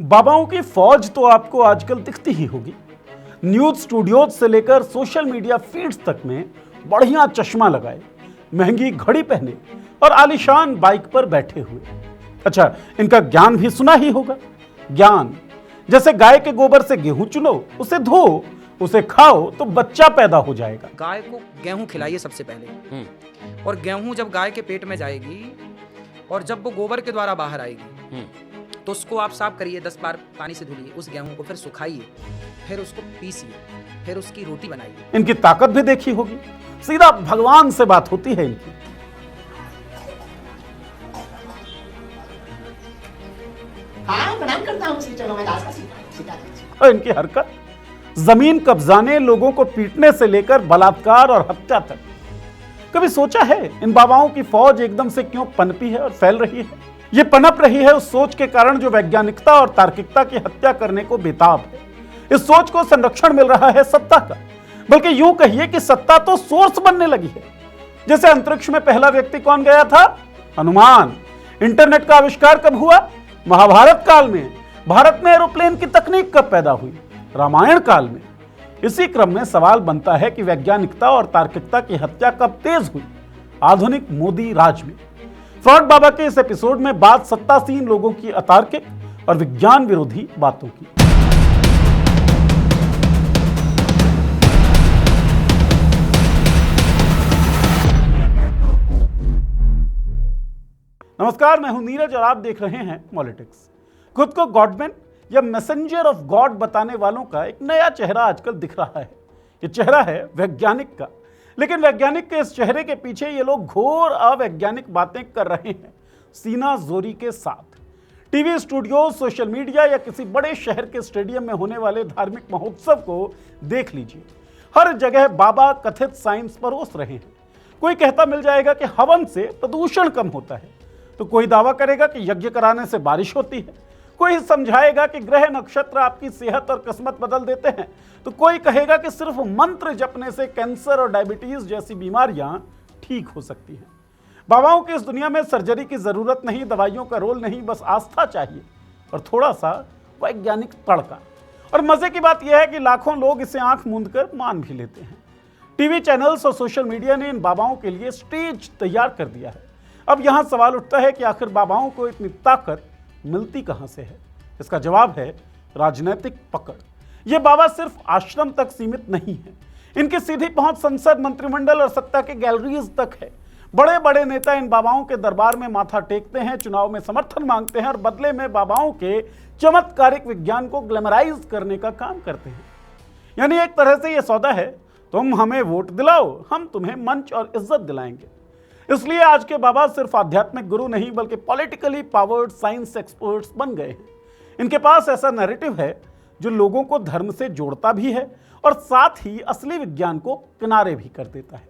बाबाओं की फौज तो आपको आजकल दिखती ही होगी। न्यूज स्टूडियोज से लेकर सोशल मीडिया फीड्स तक में बढ़िया चश्मा लगाए, महंगी घड़ी पहने और आलीशान बाइक पर बैठे हुए। अच्छा, इनका ज्ञान भी सुना ही होगा। ज्ञान जैसे गाय के गोबर से गेहूं चुनो, उसे धो, उसे खाओ तो बच्चा पैदा हो जाएगा। गाय को गेहूं खिलाइए सबसे पहले, और गेहूं जब गाय के पेट में जाएगी और जब वो गोबर के द्वारा बाहर आएगी तो उसको आप साफ करिए, 10 बार पानी से धुलिए उस गेहूं को, फिर सुखाइए, फिर उसको पीसिए, फिर उसकी रोटी बनाइए। इनकी ताकत भी देखी होगी, सीधा भगवान से बात होती है इनकी। हाँ, प्रणाम करता हूँ। चलो मैं दास का सिखा दीजिए। और इनकी हरकत जमीन कब्जाने, लोगों को पीटने से लेकर बलात्कार और हत्या तक। कभी सोचा है इन बाबाओं की फौज एकदम से क्यों पनपी है और फैल रही है? ये पनप रही है उस सोच के कारण जो वैज्ञानिकता और तार्किकता की हत्या करने को बेताब है। इस सोच को संरक्षण मिल रहा है सत्ता का, बल्कि यूं कहिए कि सत्ता तो सोर्स बनने लगी है। जैसे अंतरिक्ष में पहला व्यक्ति कौन गया था? हनुमान। इंटरनेट का आविष्कार कब हुआ? महाभारत काल में। भारत में एरोप्लेन की तकनीक कब पैदा हुई? रामायण काल में। इसी क्रम में सवाल बनता है कि वैज्ञानिकता और तार्किकता की हत्या कब तेज हुई? आधुनिक मोदी राज में। फ्रॉड बाबा के इस एपिसोड में बात सत्तासीन लोगों की अतार्किक और विज्ञान विरोधी बातों की। नमस्कार, मैं हूं नीरज और आप देख रहे हैं पॉलिटिक्स। खुद को गॉडमैन या मैसेंजर ऑफ गॉड बताने वालों का एक नया चेहरा आजकल दिख रहा है। ये चेहरा है वैज्ञानिक का, लेकिन वैज्ञानिक के इस चेहरे के पीछे ये लोग घोर अवैज्ञानिक बातें कर रहे हैं, सीना जोरी के साथ। टीवी स्टूडियो, सोशल मीडिया या किसी बड़े शहर के स्टेडियम में होने वाले धार्मिक महोत्सव को देख लीजिए। हर जगह बाबा कथित साइंस परोस रहे हैं। कोई कहता मिल जाएगा कि हवन से प्रदूषण कम होता है, तो कोई दावा करेगा कि यज्ञ कराने से बारिश होती है। कोई समझाएगा कि ग्रह नक्षत्र आपकी सेहत और किस्मत बदल देते हैं, तो कोई कहेगा कि सिर्फ मंत्र जपने से कैंसर और डायबिटीज जैसी बीमारियां ठीक हो सकती हैं। बाबाओं की इस दुनिया में सर्जरी की जरूरत नहीं, दवाइयों का रोल नहीं, बस आस्था चाहिए और थोड़ा सा वैज्ञानिक तड़का। और मजे की बात यह है कि लाखों लोग इसे आंख मूंद कर मान भी लेते हैं। टीवी चैनल्स और सोशल मीडिया ने इन बाबाओं के लिए स्टेज तैयार कर दिया है। अब यहां सवाल उठता है कि आखिर बाबाओं को इतनी ताकत मिलती कहां से है? इसका जवाब है राजनीतिक पकड़। ये बाबा सिर्फ आश्रम तक सीमित नहीं है, इनकी सीधी पहुंच संसद, मंत्रिमंडल और सत्ता के गैलरीज तक है। बड़े बड़े नेता इन बाबाओं के दरबार में माथा टेकते हैं, चुनाव में समर्थन मांगते हैं और बदले में बाबाओं के चमत्कारिक विज्ञान को ग्लैमराइज करने का काम करते हैं। यानी एक तरह से यह सौदा है, तुम हमें वोट दिलाओ, हम तुम्हें मंच और इज्जत दिलाएंगे। इसलिए आज के बाबा सिर्फ आध्यात्मिक गुरु नहीं, बल्कि पॉलिटिकली पावर्ड साइंस एक्सपर्ट्स बन गए हैं। इनके पास ऐसा नैरेटिव है जो लोगों को धर्म से जोड़ता भी है और साथ ही असली विज्ञान को किनारे भी कर देता है।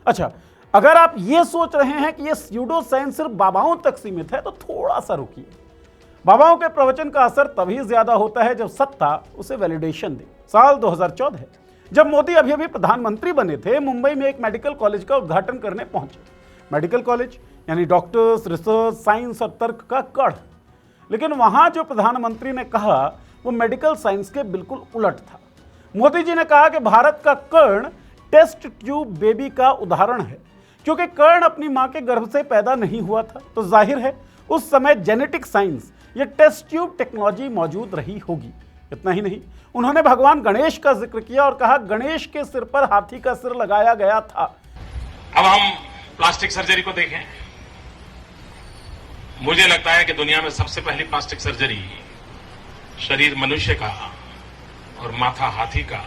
अच्छा, अगर आप ये सोच रहे हैं कि ये स्यूडो साइंस सिर्फ बाबाओं तक सीमित है, तो थोड़ा सा रुकिए। बाबाओं के प्रवचन का असर तभी ज्यादा होता है जब सत्ता उसे वैलिडेशन दे। साल 2014 है, जब मोदी अभी अभी प्रधानमंत्री बने थे, मुंबई में एक मेडिकल कॉलेज का उद्घाटन करने पहुंचे। मेडिकल कॉलेज यानी डॉक्टर्स, रिसर्च, साइंस और तर्क का गढ़। लेकिन वहां जो प्रधानमंत्री ने कहा वो मेडिकल साइंस के बिल्कुल उलट था। मोदी जी ने कहा कि भारत का कर्ण टेस्ट ट्यूब बेबी का उदाहरण है, क्योंकि कर्ण अपनी मां के गर्भ से पैदा नहीं हुआ था, तो जाहिर है उस समय जेनेटिक साइंस या टेस्ट ट्यूब टेक्नोलॉजी मौजूद रही होगी। इतना ही नहीं, उन्होंने भगवान गणेश का जिक्र किया और कहा गणेश के सिर पर हाथी का सिर लगाया गया था। अब हम प्लास्टिक सर्जरी को देखें। मुझे लगता है कि दुनिया में सबसे पहली प्लास्टिक सर्जरी शरीर मनुष्य का और माथा हाथी का,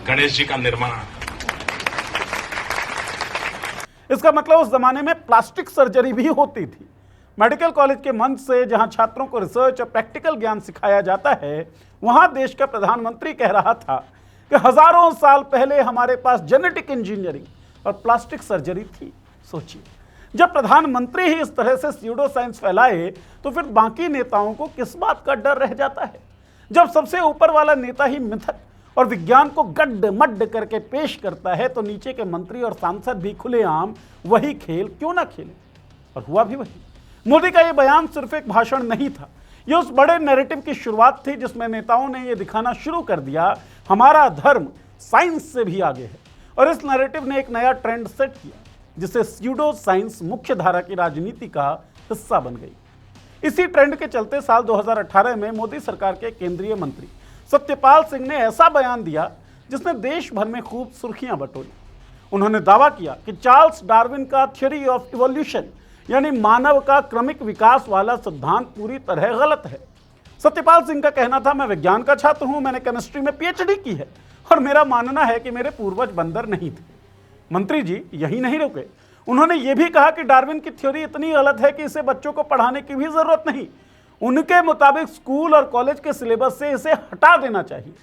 गणेश जी का निर्माण। इसका मतलब उस जमाने में प्लास्टिक सर्जरी भी होती थी। मेडिकल कॉलेज के मंच से जहां छात्रों को रिसर्च और प्रैक्टिकल ज्ञान सिखाया जाता है, वहां देश का प्रधानमंत्री कह रहा था कि हजारों साल पहले हमारे पास जेनेटिक इंजीनियरिंग और प्लास्टिक सर्जरी थी। सोचिए, जब प्रधानमंत्री ही इस तरह से स्यूडो साइंस फैलाए, तो फिर बाकी नेताओं को किस बात का डर रह जाता है? जब सबसे ऊपर वाला नेता ही मिथक और विज्ञान को गड्ढ मड्ढ करके पेश करता है, तो नीचे के मंत्री और सांसद भी खुलेआम वही खेल क्यों ना खेले? और हुआ भी वही। मोदी का यह बयान सिर्फ एक भाषण नहीं था, ये उस बड़े नैरेटिव की शुरुआत थी जिसमें नेताओं ने यह दिखाना शुरू कर दिया हमारा धर्म साइंस से भी आगे है, और इस नैरेटिव ने एक नया ट्रेंड सेट किया जिससे स्यूडो साइंस मुख्य धारा की राजनीति का हिस्सा बन गई। इसी ट्रेंड के चलते साल 2018 में मोदी सरकार के केंद्रीय मंत्री सत्यपाल सिंह ने ऐसा बयान दिया जिसने देश भर में खूब सुर्खियां बटोरी। उन्होंने दावा किया कि चार्ल्स डार्विन का थ्योरी ऑफ इवोल्यूशन यानी मानव का क्रमिक विकास वाला सिद्धांत पूरी तरह गलत है। सत्यपाल सिंह का कहना था, मैं विज्ञान का छात्र हूं, मैंने केमिस्ट्री में पीएचडी की है और मेरा मानना है कि मेरे पूर्वज बंदर नहीं थे। मंत्री जी यही नहीं रुके, उन्होंने ये भी कहा कि डार्विन की थ्योरी इतनी गलत है कि इसे बच्चों को पढ़ाने की भी जरूरत नहीं। उनके मुताबिक स्कूल और कॉलेज के सिलेबस से इसे हटा देना चाहिए।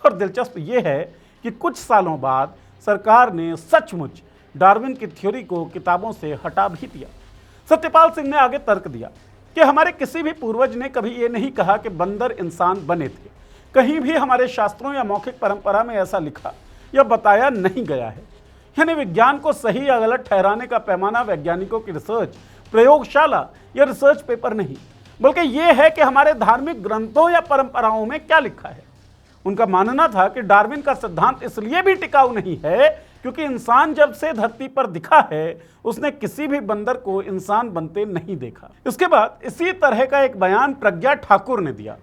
और दिलचस्प ये है कि कुछ सालों बाद सरकार ने सचमुच डार्विन की थ्योरी को किताबों से हटा भी दिया। सत्यपाल सिंह ने आगे तर्क दिया कि हमारे किसी भी पूर्वज ने कभी ये नहीं कहा कि बंदर इंसान बने थे। कहीं भी हमारे शास्त्रों या मौखिक परंपरा में ऐसा लिखा या बताया नहीं गया है। यानी विज्ञान को सही या गलत ठहराने का पैमाना वैज्ञानिकों की रिसर्च, प्रयोगशाला या रिसर्च पेपर नहीं, बल्कि यह है कि हमारे धार्मिक ग्रंथों या परंपराओं में क्या लिखा है। उनका मानना था कि डार्विन का सिद्धांत इसलिए भी टिकाऊ नहीं है क्योंकि इंसान जब से धरती पर दिखा है उसने किसी भी बंदर को इंसान बनते नहीं देखा। इसके बाद इसी तरह का एक बयान प्रज्ञा ठाकुर ने दिया।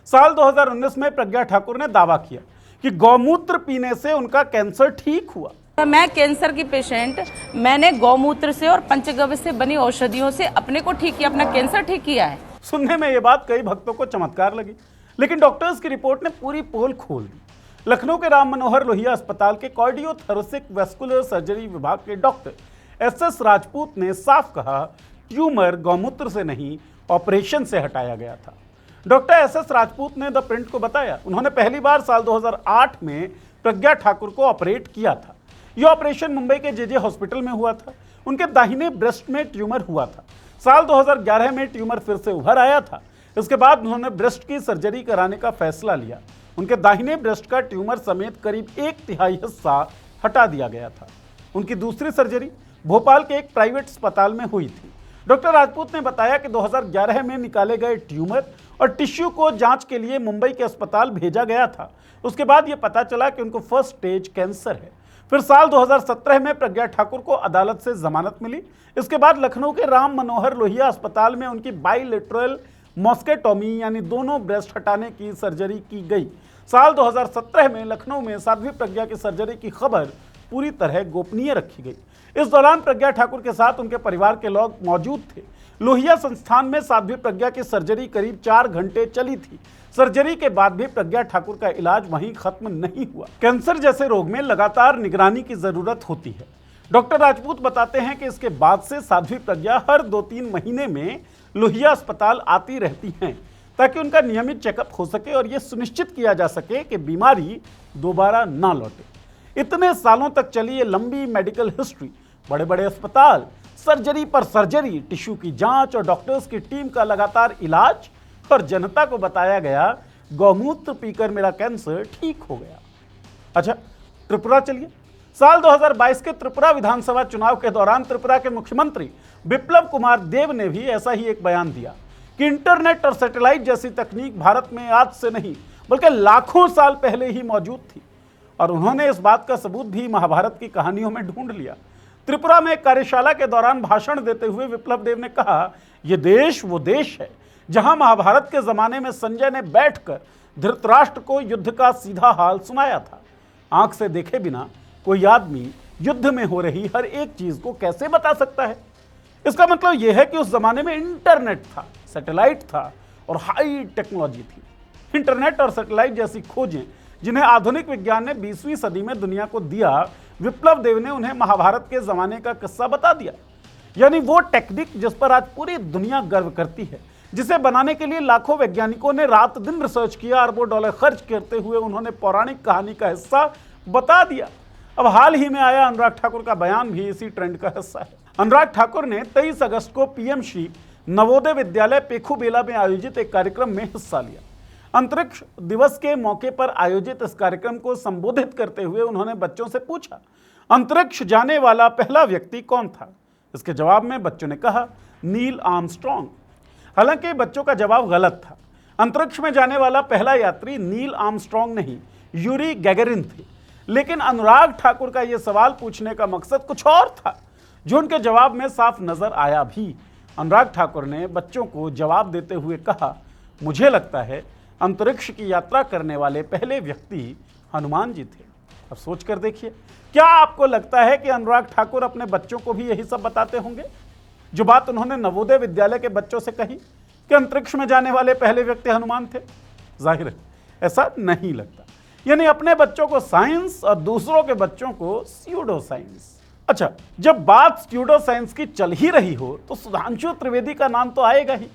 साल 2019 में प्रज्ञा ठाकुर ने दावा किया कि गौमूत्र पीने से उनका कैंसर ठीक हुआ। मैं कैंसर की पेशेंट, मैंने गौमूत्र से और पंचगव्य से बनी औषधियों से अपने को ठीक किया, अपना कैंसर ठीक किया है। सुनने में ये बात कई भक्तों को चमत्कार लगी, लेकिन डॉक्टर्स की रिपोर्ट ने पूरी पोल खोल दी। लखनऊ के राम मनोहर लोहिया अस्पताल के कार्डियोथोरेसिक वैस्कुलर सर्जरी विभाग के डॉक्टर एसएस राजपूत ने साफ कहा, ट्यूमर गौमूत्र से नहीं ऑपरेशन से हटाया गया था। डॉक्टर एसएस राजपूत ने द प्रिंट को बताया, उन्होंने पहली बार साल 2008 में प्रज्ञा ठाकुर को ऑपरेट किया था। यह ऑपरेशन मुंबई के जेजे हॉस्पिटल में हुआ था। उनके दाहिने ब्रेस्ट में ट्यूमर हुआ था। साल 2011 में ट्यूमर फिर से उभर आया था। इसके बाद उन्होंने ब्रेस्ट की सर्जरी कराने का फैसला लिया। उनके दाहिने ब्रेस्ट का ट्यूमर समेत करीब 1/3 हिस्सा हटा दिया गया था। उनकी दूसरी सर्जरी भोपाल के एक प्राइवेट अस्पताल में हुई थी। डॉक्टर राजपूत ने बताया कि 2011 में निकाले गए ट्यूमर और टिश्यू को जांच के लिए मुंबई के अस्पताल भेजा गया था। उसके बाद यह पता चला कि उनको फर्स्ट स्टेज कैंसर है। फिर साल 2017 में प्रज्ञा ठाकुर को अदालत से जमानत मिली। इसके बाद लखनऊ के राम मनोहर लोहिया अस्पताल में उनकी बाइलेटरल मॉस्केटोमी यानी दोनों ब्रेस्ट हटाने की सर्जरी की गई। साल 2017 में लखनऊ में साध्वी प्रज्ञा की सर्जरी की खबर पूरी तरह गोपनीय रखी गई। इस दौरान प्रज्ञा ठाकुर के साथ उनके परिवार के लोग मौजूद थे। लोहिया संस्थान में साध्वी प्रज्ञा की सर्जरी करीब 4 घंटे चली थी। सर्जरी के बाद भी प्रज्ञा ठाकुर का इलाज वहीं खत्म नहीं हुआ। कैंसर जैसे रोग में लगातार निगरानी की जरूरत होती है। डॉक्टर राजपूत बताते हैं कि इसके बाद से साध्वी प्रज्ञा हर 2-3 महीने में लोहिया अस्पताल आती रहती हैं ताकि उनका नियमित चेकअप हो सके और यह सुनिश्चित किया जा सके कि बीमारी दोबारा ना लौटे। इतने सालों तक चली ये लंबी मेडिकल हिस्ट्री, बड़े बड़े अस्पताल, सर्जरी पर सर्जरी, टिश्यू की जांच और डॉक्टर्स की टीम का लगातार इलाज, और जनता को बताया गया गौमूत्र पीकर मेरा कैंसर ठीक हो गया। अच्छा, त्रिपुरा चलिए। साल 2022 के त्रिपुरा विधानसभा चुनाव के दौरान त्रिपुरा के मुख्यमंत्री बिप्लब कुमार देब ने भी ऐसा ही एक बयान दिया कि इंटरनेट और सैटेलाइट जैसी तकनीक भारत में आज से नहीं बल्कि लाखों साल पहले ही मौजूद थी। और उन्होंने इस बात का सबूत भी महाभारत की कहानियों में ढूंढ लिया। त्रिपुरा में एक कार्यशाला के दौरान भाषण देते हुए बिप्लब देब ने कहा, यह देश वो देश है जहां महाभारत के जमाने में संजय ने बैठकर धृतराष्ट्र को युद्ध का सीधा हाल सुनाया था। आंख से देखे बिना कोई आदमी युद्ध में हो रही हर एक चीज को कैसे बता सकता है? इसका मतलब यह है कि उस जमाने में इंटरनेट था, सैटेलाइट था और हाई टेक्नोलॉजी थी। इंटरनेट और सैटेलाइट जैसी खोजें जिन्हें आधुनिक विज्ञान ने 20वीं सदी में दुनिया को दिया, विप्लब देव ने उन्हें महाभारत के जमाने का किस्सा बता दिया। यानी वो टेक्निक जिस पर आज पूरी दुनिया गर्व करती है, जिसे बनाने के लिए लाखों वैज्ञानिकों ने रात दिन रिसर्च किया, अरबों डॉलर खर्च करते हुए उन्होंने पौराणिक कहानी का हिस्सा बता दिया। अब हाल ही में आया अनुराग ठाकुर का बयान भी इसी ट्रेंड का हिस्सा है। अनुराग ठाकुर ने 23 अगस्त को पीएमसी नवोदय विद्यालय पेखूबेला में आयोजित एक कार्यक्रम में हिस्सा लिया। अंतरिक्ष दिवस के मौके पर आयोजित इस कार्यक्रम को संबोधित करते हुए उन्होंने बच्चों से पूछा, अंतरिक्ष जाने वाला पहला व्यक्ति कौन था? इसके जवाब में बच्चों ने कहा, नील आर्मस्ट्रॉन्ग। हालांकि बच्चों का जवाब गलत था, अंतरिक्ष में जाने वाला पहला यात्री नील आर्मस्ट्रॉन्ग नहीं, यूरी गैगरिन थे। लेकिन अनुराग ठाकुर का यह सवाल पूछने का मकसद कुछ और था, जो उनके जवाब में साफ नजर आया भी। अनुराग ठाकुर ने बच्चों को जवाब देते हुए कहा, मुझे लगता है अंतरिक्ष की यात्रा करने वाले पहले व्यक्ति हनुमान जी थे। अब सोच कर देखिए, क्या आपको लगता है कि अनुराग ठाकुर अपने बच्चों को भी यही सब बताते होंगे, जो बात उन्होंने नवोदय विद्यालय के बच्चों से कही कि अंतरिक्ष में जाने वाले पहले व्यक्ति हनुमान थे? जाहिर है ऐसा नहीं लगता। यानी अपने बच्चों को साइंस और दूसरों के बच्चों को स्यूडो साइंस। अच्छा, जब बात स्यूडो साइंस की चल ही रही हो तो सुधांशु त्रिवेदी का नाम तो आएगा ही।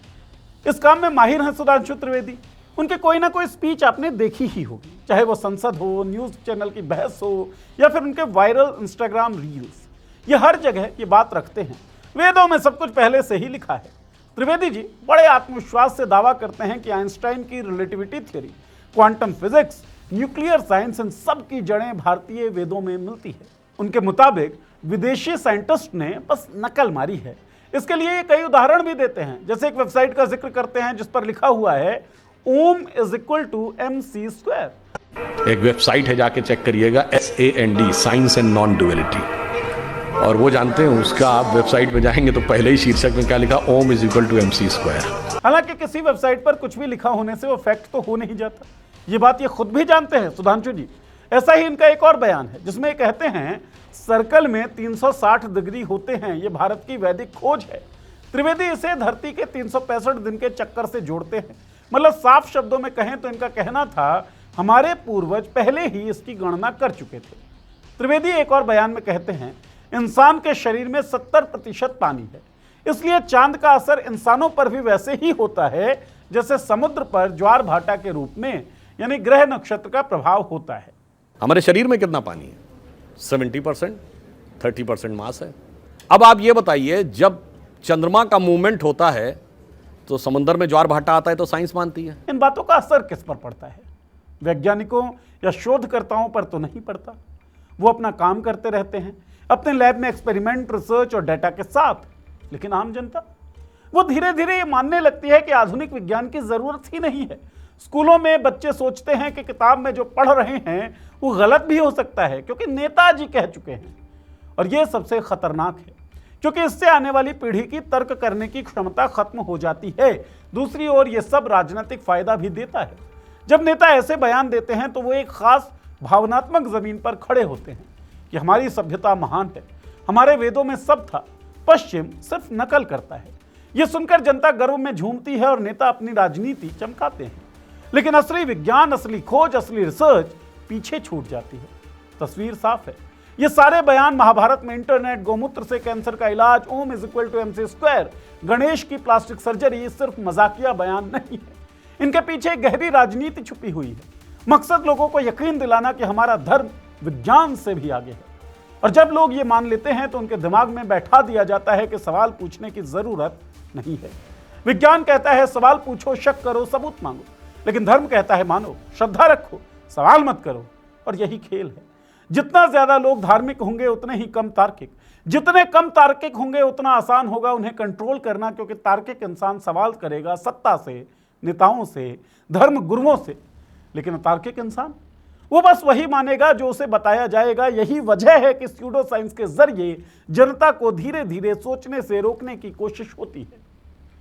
इस काम में माहिर हैं सुधांशु त्रिवेदी। उनके कोई ना कोई स्पीच आपने देखी ही होगी, चाहे वो संसद हो, न्यूज चैनल की बहस हो, या फिर उनके वायरल इंस्टाग्राम रील्स। ये हर जगह ये बात रखते हैं, वेदों में सब कुछ पहले से ही लिखा है। त्रिवेदी जी बड़े आत्मविश्वास से दावा करते हैं कि आइंस्टाइन की relativity theory, quantum physics, nuclear science, इन सब की जड़ें भारतीय वेदों में मिलती है। उनके मुताबिक विदेशी साइंटिस्ट ने बस नकल मारी है। इसके लिए ये कई उदाहरण भी देते हैं, जैसे एक वेबसाइट का जिक्र करते हैं जिस पर लिखा हुआ है ओम इज इक्वल टू mc²। एक वेबसाइट है, जाके चेक करिएगा, SAND, science and non duality. और वो जानते हैं उसका, आप वेबसाइट पे जाएंगे तो पहले ही शीर्षक में क्या लिखा, ओम इज इक्वल टू mc²। हालांकि किसी वेबसाइट पर कुछ भी लिखा होने से वो फैक्ट तो हो नहीं जाता, ये बात ये खुद भी जानते हैं सुधांशु जी। ऐसा ही इनका एक और बयान है जिसमें ये कहते हैं सर्कल में 360 डिग्री होते हैं, ये भारत की वैदिक खोज है। त्रिवेदी इसे धरती के 365 दिन के चक्कर से जोड़ते हैं। मतलब साफ शब्दों में कहें तो इनका कहना था हमारे पूर्वज पहले ही इसकी गणना कर चुके थे। त्रिवेदी एक और बयान में कहते हैं इंसान के शरीर में 70% पानी है, इसलिए चांद का असर इंसानों पर भी वैसे ही होता है जैसे समुद्र पर ज्वार भाटा के रूप में, यानी ग्रह नक्षत्र का प्रभाव होता है। हमारे शरीर में कितना पानी है? 70%, 30% मास है। अब आप ये बताइए, जब चंद्रमा का मूवमेंट होता है तो समुद्र में ज्वार भाटा आता है तो साइंस मानती है। इन बातों का असर किस पर पड़ता है? वैज्ञानिकों या शोधकर्ताओं पर तो नहीं पड़ता। वो अपना काम करते रहते हैं अपने लैब में एक्सपेरिमेंट, रिसर्च और डेटा के साथ। लेकिन आम जनता वो धीरे धीरे ये मानने लगती है कि आधुनिक विज्ञान की जरूरत ही नहीं है। स्कूलों में बच्चे सोचते हैं कि किताब में जो पढ़ रहे हैं वो गलत भी हो सकता है, क्योंकि नेताजी कह चुके हैं। और ये सबसे खतरनाक है, क्योंकि इससे आने वाली पीढ़ी की तर्क करने की क्षमता खत्म हो जाती है। दूसरी ओर ये सब राजनीतिक फायदा भी देता है। जब नेता ऐसे बयान देते हैं तो वो एक खास भावनात्मक जमीन पर खड़े होते हैं कि हमारी सभ्यता महान है, हमारे वेदों में सब था, पश्चिम सिर्फ नकल करता है। ये सुनकर जनता गर्व में झूमती है और नेता अपनी राजनीति चमकाते हैं। लेकिन असली विज्ञान, असली खोज, असली रिसर्च पीछे छूट जाती है। तस्वीर साफ है। ये सारे बयान महाभारत में इंटरनेट, गौमूत्र से कैंसर का इलाज, Om is equal to mc², Ganesh की प्लास्टिक सर्जरी सिर्फ मजाकिया बयान नहीं है। इनके पीछे गहरी राजनीति छुपी हुई है। मकसद लोगों को यकीन दिलाना कि हमारा धर्म विज्ञान से भी आगे है। और जब लोग ये मान लेते हैं तो उनके दिमाग में बैठा दिया जाता है कि सवाल पूछने की जरूरत नहीं है। विज्ञान कहता है सवाल पूछो, शक करो, सबूत मांगो। लेकिन धर्म कहता है मानो, श्रद्धा रखो, सवाल मत करो। और यही खेल है। जितना ज्यादा लोग धार्मिक होंगे उतने ही कम तार्किक, जितने कम तार्किक होंगे उतना आसान होगा उन्हें कंट्रोल करना, क्योंकि तार्किक इंसान सवाल करेगा सत्ता से, नेताओं से, धर्म गुरुओं से। लेकिन तार्किक इंसान वो बस वही मानेगा जो उसे बताया जाएगा। यही वजह है कि स्यूडो साइंस के जरिए जनता को धीरे धीरे सोचने से रोकने की कोशिश होती है,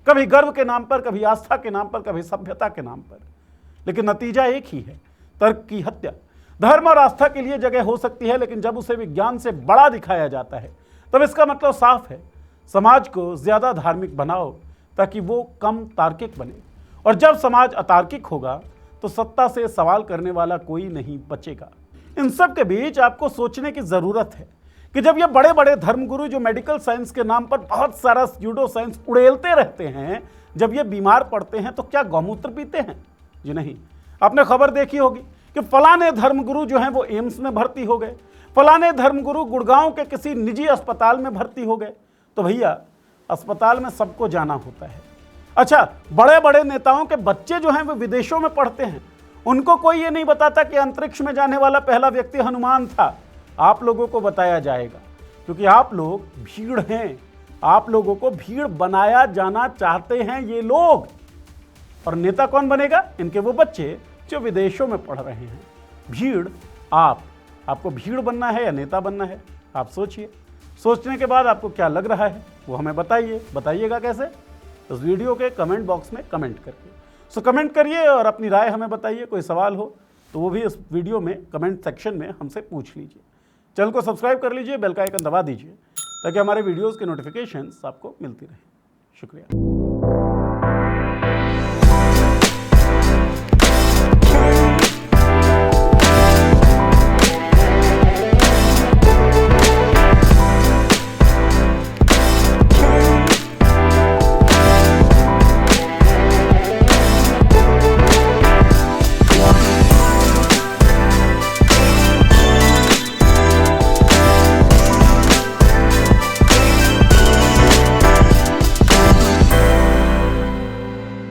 कभी गर्व के नाम पर, कभी आस्था के नाम पर, कभी सभ्यता के नाम पर। लेकिन नतीजा एक ही है, तर्क की हत्या। धर्म और आस्था के लिए जगह हो सकती है, लेकिन जब उसे विज्ञान से बड़ा दिखाया जाता है तब इसका मतलब साफ है, समाज को ज्यादा धार्मिक बनाओ ताकि वो कम तार्किक बने। और जब समाज अतार्किक होगा तो सत्ता से सवाल करने वाला कोई नहीं बचेगा। इन सब के बीच आपको सोचने की जरूरत है कि जब ये बड़े बड़े धर्मगुरु जो मेडिकल साइंस के नाम पर बहुत सारा स्यूडो साइंस उड़ेलते रहते हैं, जब ये बीमार पड़ते हैं तो क्या गौमूत्र पीते हैं? जी नहीं। आपने खबर देखी होगी कि फलाने धर्मगुरु जो हैं वो एम्स में भर्ती हो गए, फलाने धर्मगुरु गुड़गांव के किसी निजी अस्पताल में भर्ती हो गए। तो भैया अस्पताल में सबको जाना होता है। अच्छा, बड़े बड़े नेताओं के बच्चे जो हैं वो विदेशों में पढ़ते हैं, उनको कोई ये नहीं बताता कि अंतरिक्ष में जाने वाला पहला व्यक्ति हनुमान था। आप लोगों को बताया जाएगा, क्योंकि आप लोग भीड़ हैं। आप लोगों को भीड़ बनाया जाना चाहते हैं ये लोग। और नेता कौन बनेगा? इनके वो बच्चे जो विदेशों में पढ़ रहे हैं। भीड़ आपको भीड़ बनना है या नेता बनना है? आप सोचिए। सोचने के बाद आपको क्या लग रहा है वो हमें बताइएगा कैसे? उस वीडियो के कमेंट बॉक्स में कमेंट करके। सो कमेंट करिए और अपनी राय हमें बताइए। कोई सवाल हो तो वो भी इस वीडियो में कमेंट सेक्शन में हमसे पूछ लीजिए। चैनल को सब्सक्राइब कर लीजिए, बेल का आइकन दबा दीजिए ताकि हमारे वीडियोस के नोटिफिकेशंस आपको मिलती रहे। शुक्रिया।